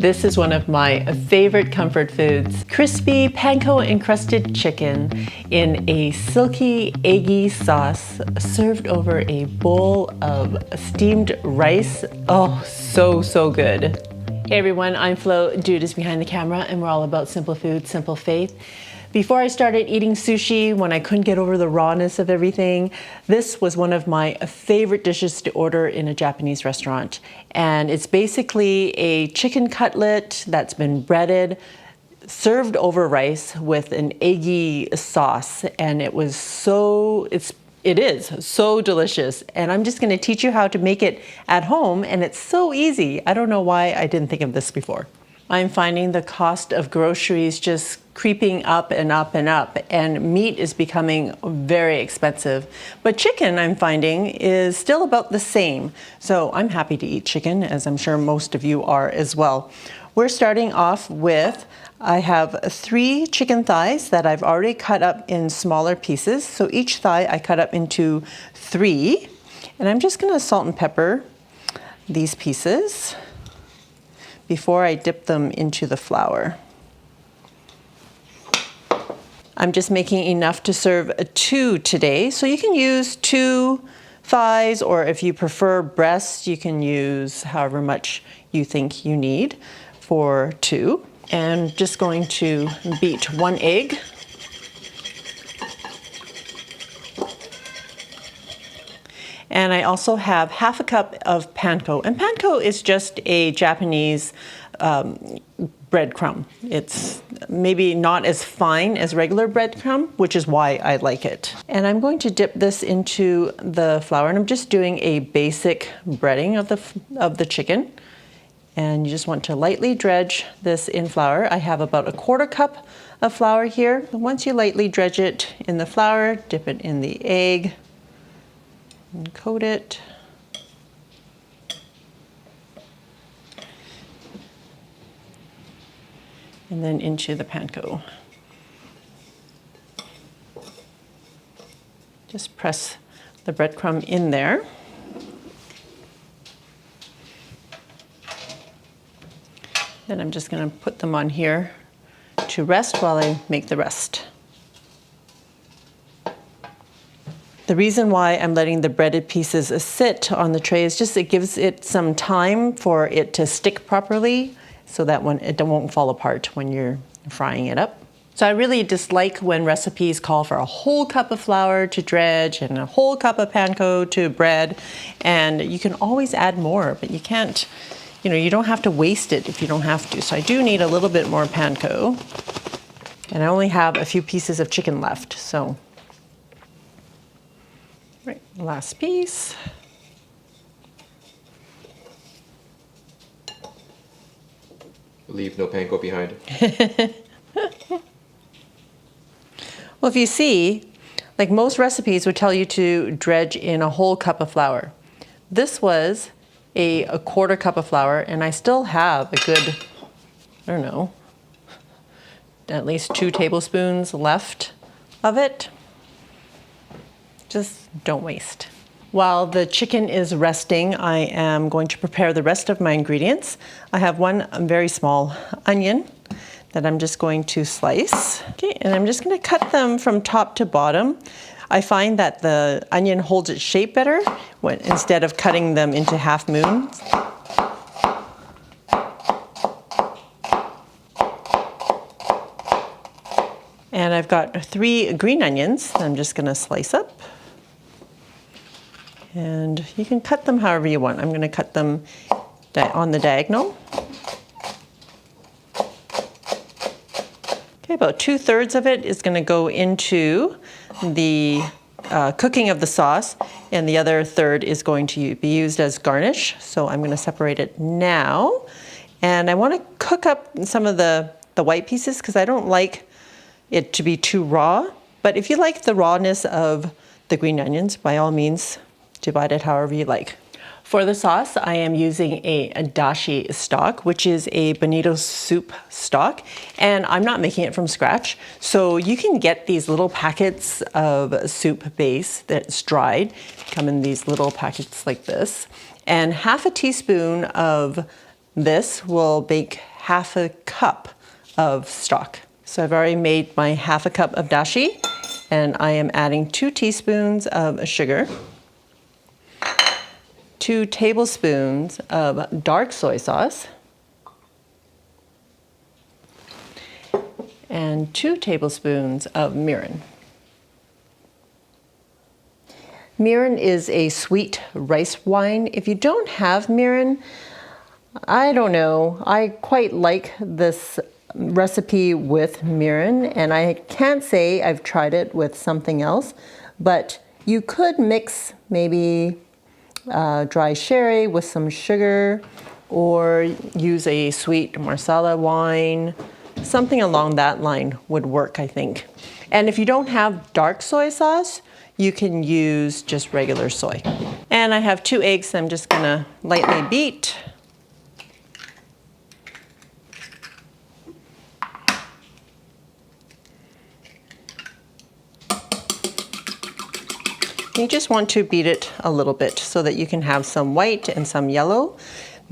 This is one of my favorite comfort foods. Crispy panko encrusted chicken in a silky, eggy sauce served over a bowl of steamed rice. Oh, so good. Hey everyone, I'm Flo, Dude is behind the camera, and we're all about simple food, simple faith. Before I started eating sushi, when I couldn't get over the rawness of everything, this was one of my favorite dishes to order in a Japanese restaurant. And it's basically a chicken cutlet that's been breaded, served over rice with an eggy sauce. And it is so delicious. And I'm just gonna teach you how to make it at home, and it's so easy. I don't know why I didn't think of this before. I'm finding the cost of groceries just creeping up and up and up, and meat is becoming very expensive. But chicken, I'm finding, is still about the same. So I'm happy to eat chicken, as I'm sure most of you are as well. We're starting off with, I have 3 chicken thighs that I've already cut up in smaller pieces. So each thigh I cut up into 3. And I'm just gonna salt and pepper these pieces before I dip them into the flour. I'm just making enough to serve 2 today. So you can use 2 thighs, or if you prefer breasts, you can use however much you think you need for 2. And just going to beat 1 egg. And I also have half a cup of panko. And panko is just a Japanese breadcrumb. It's maybe not as fine as regular breadcrumb, which is why I like it. And I'm going to dip this into the flour, and I'm just doing a basic breading of the chicken. And you just want to lightly dredge this in flour. I have about 1/4 cup of flour here. Once you lightly dredge it in the flour, dip it in the egg and coat it. And then into the panko. Just press the breadcrumb in there. Then I'm just going to put them on here to rest while I make the rest. The reason why I'm letting the breaded pieces sit on the tray is just it gives it some time for it to stick properly, so that it won't fall apart when you're frying it up. So I really dislike when recipes call for a whole cup of flour to dredge and a whole cup of panko to bread, and you can always add more, but you can't, you don't have to waste it if you don't have to. So I do need a little bit more panko, and I only have a few pieces of chicken left, so. Right, last piece. Leave no panko behind. Well, if you see, like most recipes would tell you to dredge in a whole cup of flour. This was a 1/4 cup of flour, and I still have a good, I don't know, at least 2 tablespoons left of it. Just don't waste. While the chicken is resting, I am going to prepare the rest of my ingredients. I have 1 very small onion that I'm just going to slice. Okay, and I'm just going to cut them from top to bottom. I find that the onion holds its shape better instead of cutting them into half moons. And I've got 3 green onions that I'm just going to slice up. And you can cut them however you want. I'm going to cut them on the diagonal. Okay, about 2/3 of it is going to go into the cooking of the sauce, and the other 1/3 is going to be used as garnish. So I'm going to separate it now. And I want to cook up some of the white pieces because I don't like it to be too raw. But if you like the rawness of the green onions, by all means, divide it however you like. For the sauce, I am using a dashi stock, which is a bonito soup stock, and I'm not making it from scratch. So you can get these little packets of soup base that's dried, come in these little packets like this, and half a teaspoon of this will make half a cup of stock. So I've already made my half a cup of dashi, and I am adding 2 teaspoons of sugar, 2 tablespoons of dark soy sauce, and 2 tablespoons of mirin. Mirin is a sweet rice wine. If you don't have mirin, I don't know. I quite like this recipe with mirin, and I can't say I've tried it with something else, but you could mix maybe dry sherry with some sugar, or use a sweet marsala wine. Something along that line would work, I think. And if you don't have dark soy sauce, you can use just regular soy. And I have 2 eggs I'm just gonna lightly beat. You just want to beat it a little bit so that you can have some white and some yellow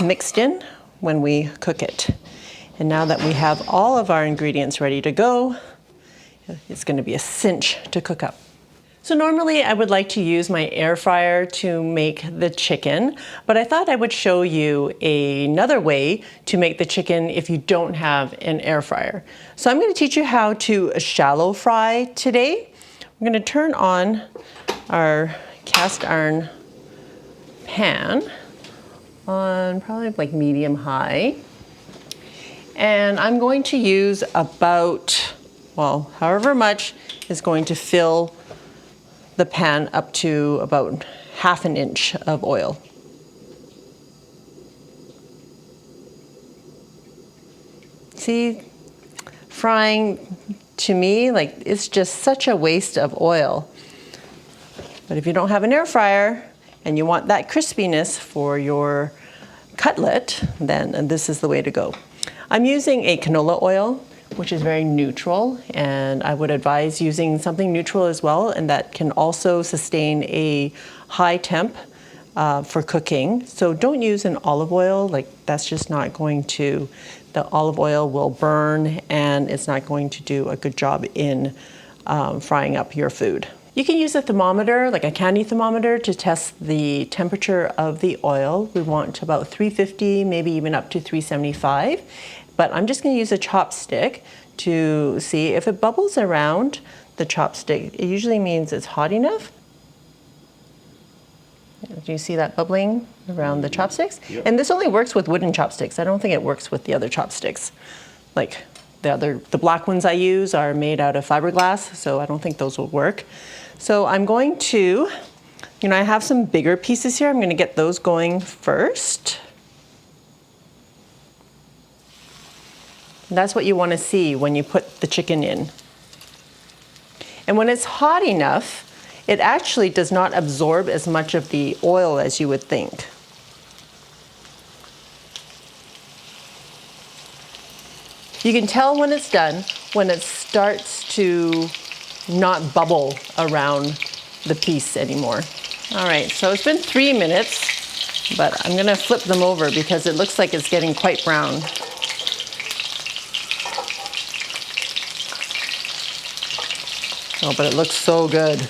mixed in when we cook it. And now that we have all of our ingredients ready to go, it's going to be a cinch to cook up. So normally I would like to use my air fryer to make the chicken, but I thought I would show you another way to make the chicken if you don't have an air fryer. So I'm going to teach you how to shallow fry today. I'm going to turn on our cast iron pan on probably like medium high. And I'm going to use about, well, however much is going to fill the pan up to about ½ an inch of oil. See, frying to me, like, it's just such a waste of oil. But if you don't have an air fryer and you want that crispiness for your cutlet, then this is the way to go. I'm using a canola oil, which is very neutral, and I would advise using something neutral as well, and that can also sustain a high temp for cooking. So don't use an olive oil, like that's just not going to, the olive oil will burn and it's not going to do a good job in frying up your food. You can use a thermometer, like a candy thermometer, to test the temperature of the oil. We want about 350, maybe even up to 375. But I'm just going to use a chopstick to see if it bubbles around the chopstick. It usually means it's hot enough. Do you see that bubbling around the chopsticks? Yep. And this only works with wooden chopsticks. I don't think it works with the other chopsticks. Like the black ones I use are made out of fiberglass, so I don't think those will work. So I'm going to, I have some bigger pieces here. I'm going to get those going first. That's what you want to see when you put the chicken in. And when it's hot enough, it actually does not absorb as much of the oil as you would think. You can tell when it's done when it starts to not bubble around the piece anymore. All right, so it's been 3 minutes, but I'm gonna flip them over because it looks like it's getting quite brown. Oh, but it looks so good.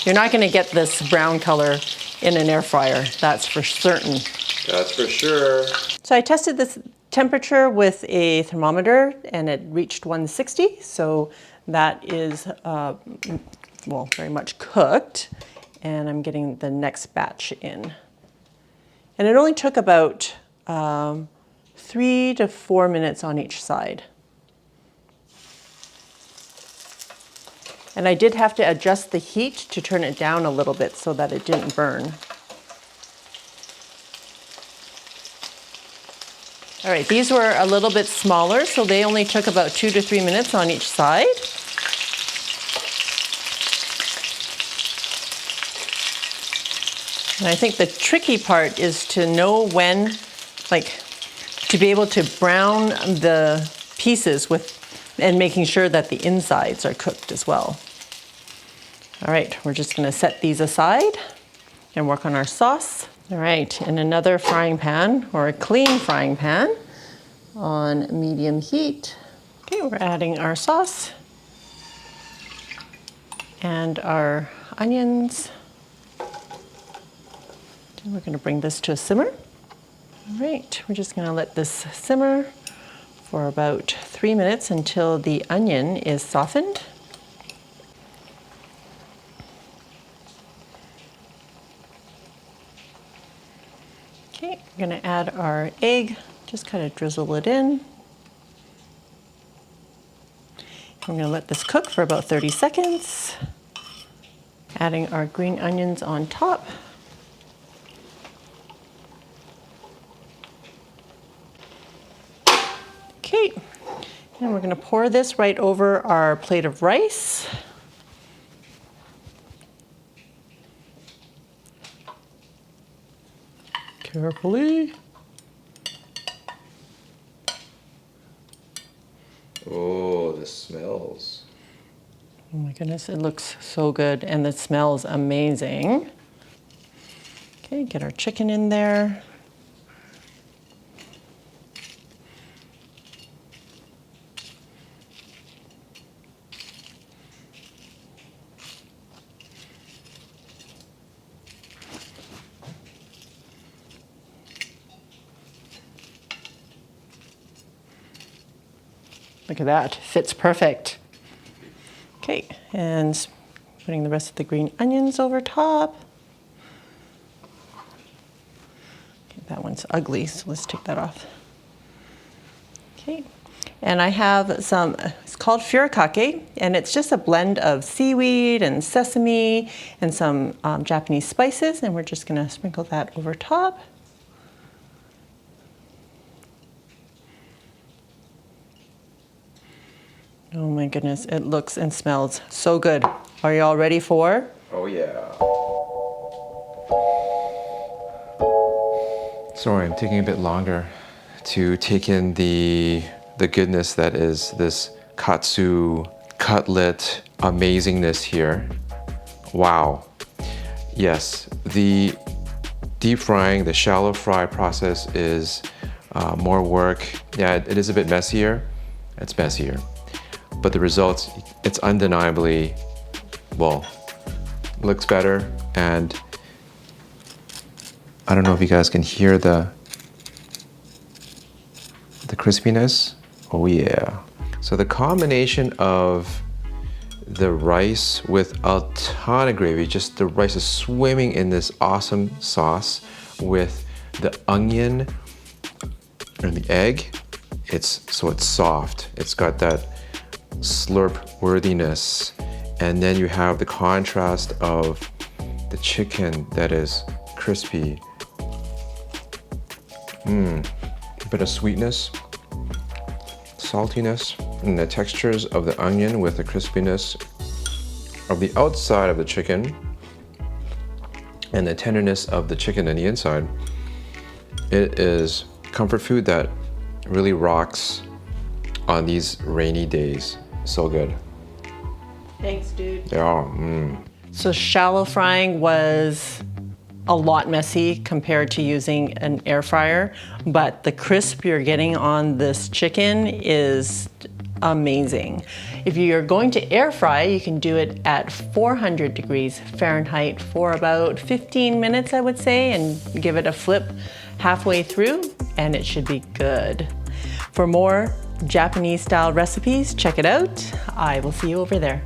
You're not gonna get this brown color in an air fryer, that's for certain. That's for sure. So I tested this temperature with a thermometer and it reached 160, so that is, well, very much cooked. And I'm getting the next batch in. And it only took about 3 to 4 minutes on each side. And I did have to adjust the heat to turn it down a little bit so that it didn't burn. All right, these were a little bit smaller, so they only took about 2 to 3 minutes on each side. And I think the tricky part is to know when, like, to be able to brown the pieces with, and making sure that the insides are cooked as well. All right, we're just gonna set these aside and work on our sauce. All right, in another frying pan, or a clean frying pan, on medium heat. Okay, we're adding our sauce and our onions. And we're going to bring this to a simmer. All right, we're just going to let this simmer for about 3 minutes until the onion is softened. Okay, we're going to add our egg, just kind of drizzle it in. We're going to let this cook for about 30 seconds. Adding our green onions on top. Okay, and we're going to pour this right over our plate of rice. Carefully. Oh, the smells. Oh my goodness, it looks so good and it smells amazing. Okay, get our chicken in there. Look at that, fits perfect. Okay, and putting the rest of the green onions over top. Okay, that one's ugly, so let's take that off. Okay, and I have some, it's called furikake, and it's just a blend of seaweed and sesame and some Japanese spices, and we're just gonna sprinkle that over top. Oh my goodness, it looks and smells so good. Are you all ready for? Oh yeah. Sorry, I'm taking a bit longer to take in the goodness that is this katsu cutlet amazingness here. Wow. Yes, the deep frying, the shallow fry process is more work. Yeah, it is a bit messier. It's messier. But the results, it's undeniably, well, looks better. And I don't know if you guys can hear the crispiness. Oh yeah. So the combination of the rice with a ton of gravy, just the rice is swimming in this awesome sauce with the onion and the egg. It's soft. It's got that slurp worthiness, and then you have the contrast of the chicken that is crispy. A bit of sweetness, saltiness, and the textures of the onion with the crispiness of the outside of the chicken and the tenderness of the chicken on the inside. It is comfort food that really rocks on these rainy days. So good. Thanks, dude. Yeah. So shallow frying was a lot messy compared to using an air fryer, but the crisp you're getting on this chicken is amazing. If you're going to air fry, you can do it at 400 degrees Fahrenheit for about 15 minutes, I would say, and give it a flip halfway through, and it should be good. For more Japanese style recipes, check it out. I will see you over there.